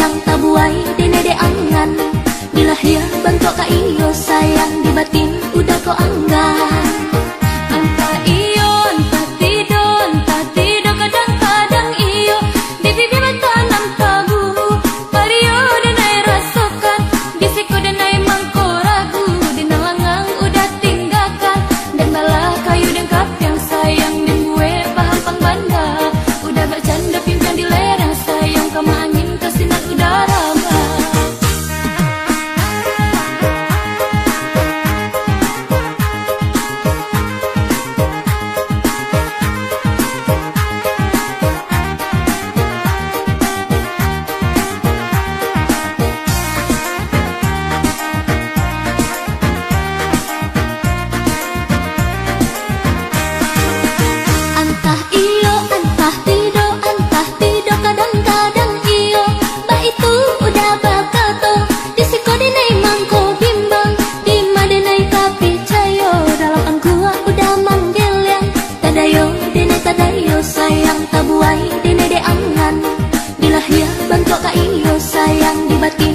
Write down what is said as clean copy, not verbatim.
sayang tabuai dene de angan. Bila ya bantu ka iyo sayang di batin udah ko anggan. Antah iyo antah tido kadang-kadang iyo di bibi tanam tabu. Pario denai rasakan bisiku denai mangko ragu. Dina langang udah tinggalkan dan malah kayu dengkap yang sayang dan gue paham pang banda. Udah bercanda pimpin di lereng sayang kama angin kesinar udara bah. Antah iyo, antah tido kadang-kadang iyo. Ba itu udah bakato disiko denai mangko bimbang. Dima denai kapi cayo dalam angkua udah manggil yang. Tadayo sayang tabuai dene de angan. Bila ya bantu ka iyo sayang di batin